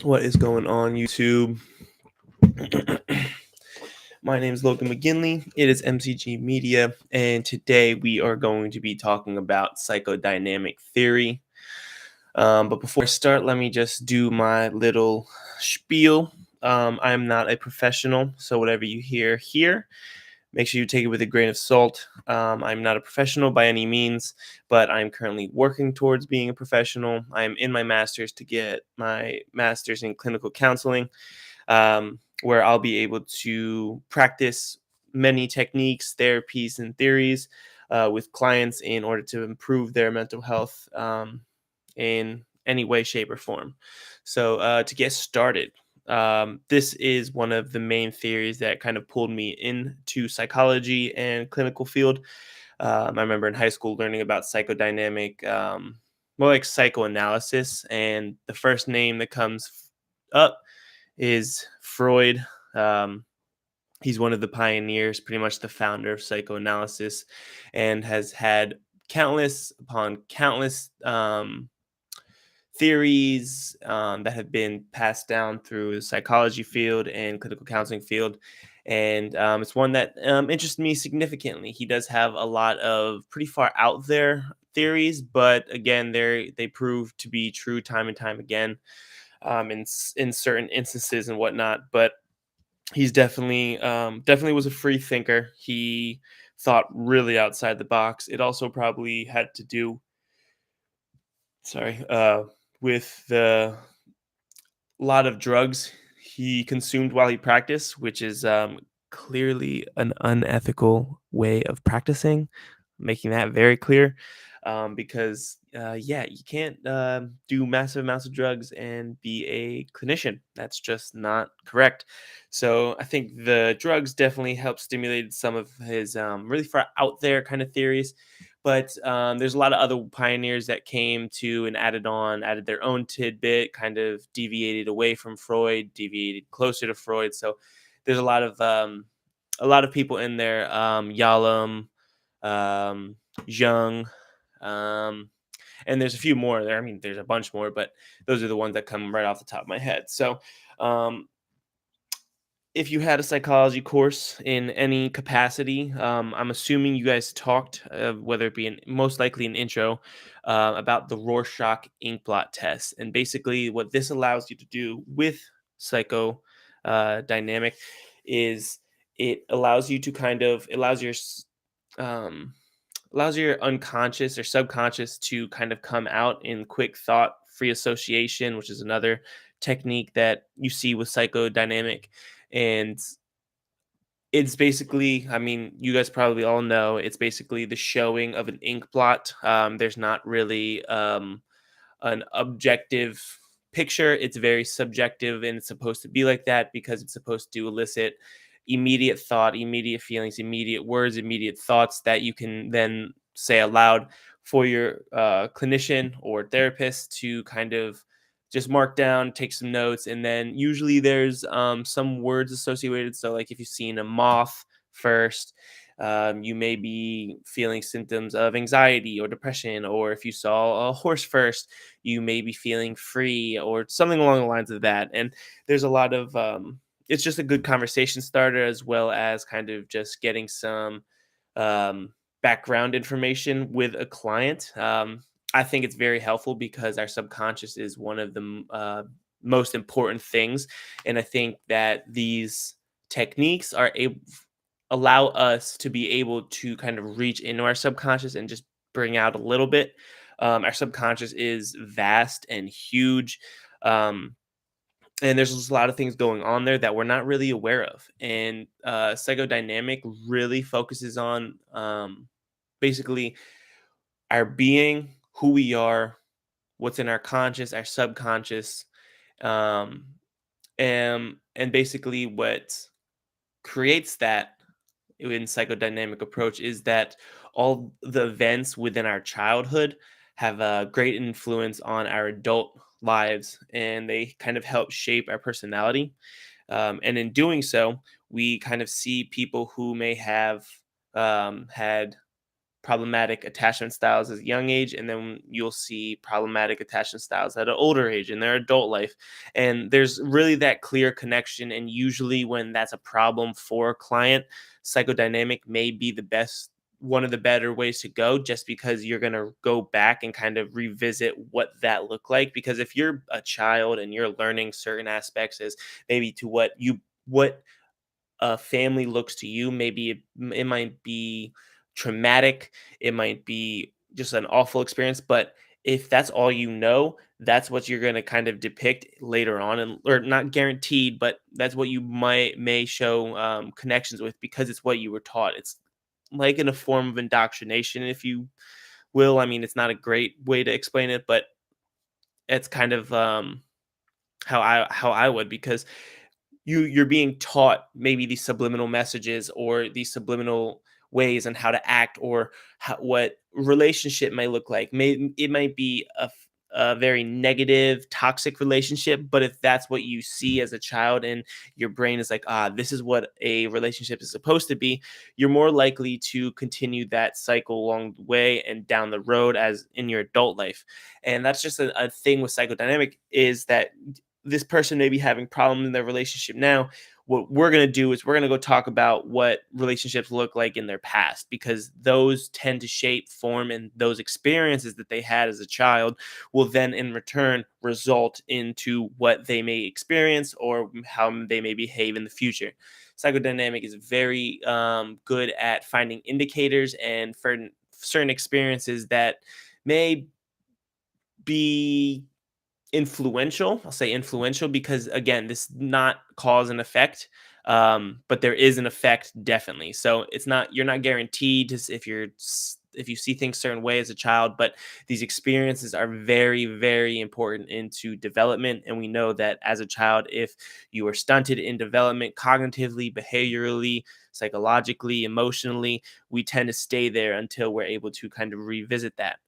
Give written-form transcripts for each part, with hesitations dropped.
What is going on, YouTube? My name is Logan McGinley. It is MCG Media, and today we are going to be talking about psychodynamic theory. But before I start, let me just do my little spiel. I am not a professional, so whatever you hear here, make sure you take it with a grain of salt. I'm not a professional by any means, but I'm currently working towards being a professional. I'm in my master's to get my master's in clinical counseling, where I'll be able to practice many techniques, therapies, and theories with clients in order to improve their mental health in any way, shape, or form. So, to get started, this is one of the main theories that kind of pulled me into psychology and clinical field. I remember in high school learning about psychodynamic, more like psychoanalysis, and the first name that comes up is Freud. Um, he's one of the pioneers, pretty much the founder of psychoanalysis, and has had countless upon countless theories that have been passed down through the psychology field and clinical counseling field. And it's one that interests me significantly. He does have a lot of pretty far out there theories, but again, they prove to be true time and time again in certain instances and whatnot. But he's definitely was a free thinker. He thought really outside the box. It also probably had to do, sorry, with the lot of drugs he consumed while he practiced, which is clearly an unethical way of practicing. Making that very clear, because yeah, you can't do massive amounts of drugs and be a clinician. That's just not correct. So I think the drugs definitely help stimulate some of his really far out there kind of theories. But there's a lot of other pioneers that came to and added their own tidbit, kind of deviated away from Freud, deviated closer to Freud. So there's a lot of people in there. Yalom, um, Jung, um, and there's a few more there. I mean, there's a bunch more, but those are the ones that come right off the top of my head. So, um, if you had a psychology course in any capacity, I'm assuming you guys talked, whether it be most likely an intro, about the Rorschach ink blot test, and basically what this allows you to do with psycho dynamic is it allows you to kind of um, allows your unconscious or subconscious to kind of come out in quick thought free association, which is another technique that you see with psychodynamic. And it's basically, I mean, you guys probably all know, it's basically the showing of an ink blot. There's not really an objective picture. It's very subjective, and it's supposed to be like that because it's supposed to elicit immediate thought, immediate feelings, immediate words, immediate thoughts that you can then say aloud for your clinician or therapist to kind of just mark down, take some notes, and then usually there's some words associated. So, like if you've seen a moth first, you may be feeling symptoms of anxiety or depression, or if you saw a horse first, you may be feeling free or something along the lines of that. And there's a lot of it's just a good conversation starter, as well as kind of just getting some um, background information with a client. I think it's very helpful because our subconscious is one of the most important things, and I think that these techniques are able allow us to be able to kind of reach into our subconscious and just bring out a little bit. Our subconscious is vast and huge. Um, and there's just a lot of things going on there that we're not really aware of. And psychodynamic really focuses on basically our being, who we are, what's in our conscious, our subconscious, um, and basically what creates that in psychodynamic approach is that all the events within our childhood have a great influence on our adult lives, and they kind of help shape our personality. And in doing so, we kind of see people who may have had problematic attachment styles as a young age, and then you'll see problematic attachment styles at an older age in their adult life. And there's really that clear connection. And usually, when that's a problem for a client, psychodynamic may be the best one of the better ways to go, just because you're going to go back and kind of revisit what that looked like. Because if you're a child and you're learning certain aspects as maybe to what a family looks to you, maybe it might be traumatic, it might be just an awful experience, but if that's all you know, that's what you're going to kind of depict later on, and or not guaranteed, but that's what you may show connections with, because it's what you were taught. It's like in a form of indoctrination, if you will. I mean, it's not a great way to explain it, but it's kind of how I would, because you're being taught maybe these subliminal messages or these subliminal ways on how to act, or what relationship might look like. It might be a very negative, toxic relationship, but if that's what you see as a child and your brain is like, this is what a relationship is supposed to be, you're more likely to continue that cycle along the way and down the road as in your adult life. And that's just a thing with psychodynamic, is that this person may be having problems in their relationship now. What we're going to do is we're going to go talk about what relationships look like in their past, because those tend to shape, form, and those experiences that they had as a child will then in return result into what they may experience or how they may behave in the future. Psychodynamic is very good at finding indicators and for certain experiences that may be influential. I'll say influential because, again, this is not cause and effect, but there is an effect definitely. So it's not, you're not guaranteed to if you see things certain way as a child, but these experiences are very, very important into development. And we know that as a child, if you are stunted in development cognitively, behaviorally, psychologically, emotionally, we tend to stay there until we're able to kind of revisit that.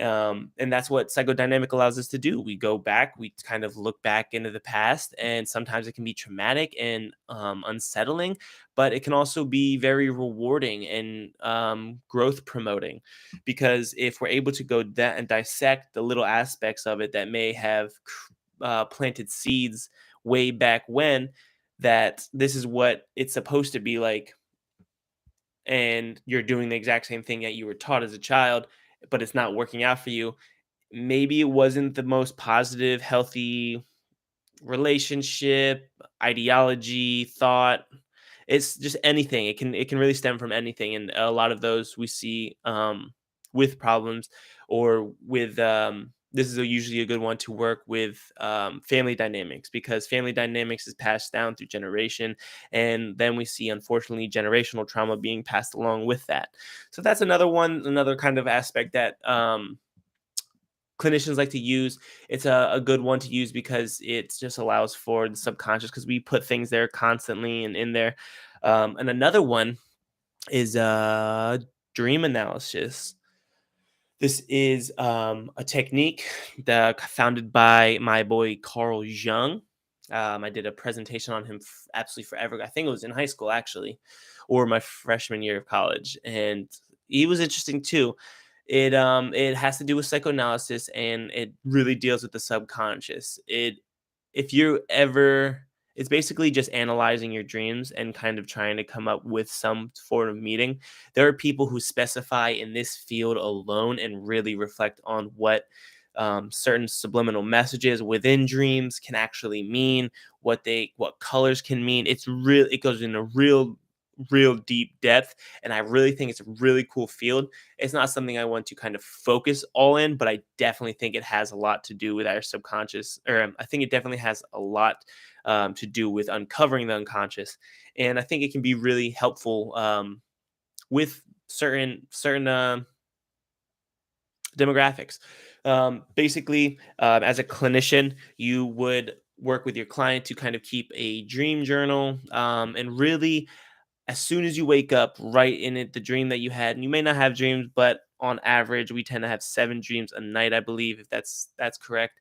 And that's what psychodynamic allows us to do. We go back, we kind of look back into the past, and sometimes it can be traumatic and unsettling, but it can also be very rewarding and growth promoting, because if we're able to go that and dissect the little aspects of it that may have planted seeds way back when, that this is what it's supposed to be like, and you're doing the exact same thing that you were taught as a child, but it's not working out for you. Maybe it wasn't the most positive, healthy relationship, ideology, thought. It's just anything. It can really stem from anything, and a lot of those we see with problems or with this is usually a good one to work with family dynamics, because family dynamics is passed down through generation, and then we see unfortunately generational trauma being passed along with that. So that's another kind of aspect that clinicians like to use. It's a good one to use because it just allows for the subconscious, because we put things there constantly and in there. And another one is dream analysis. This is a technique that founded by my boy Carl Jung. I did a presentation on him absolutely forever. I think it was in high school actually, or my freshman year of college, and he was interesting too. It has to do with psychoanalysis, and it really deals with the subconscious. If you ever It's basically just analyzing your dreams and kind of trying to come up with some sort of meaning. There are people who specify in this field alone and really reflect on what certain subliminal messages within dreams can actually mean, what colors can mean. It goes in a real deep depth, and I really think it's a really cool field. It's not something I want to kind of focus all in, but I definitely think it has a lot to do with our subconscious, or I think it definitely has a lot to do with uncovering the unconscious. And I think it can be really helpful with certain demographics. Basically, as a clinician, you would work with your client to kind of keep a dream journal, and really, as soon as you wake up, write in it the dream that you had. And you may not have dreams, but on average, we tend to have 7 dreams a night, I believe, if that's correct.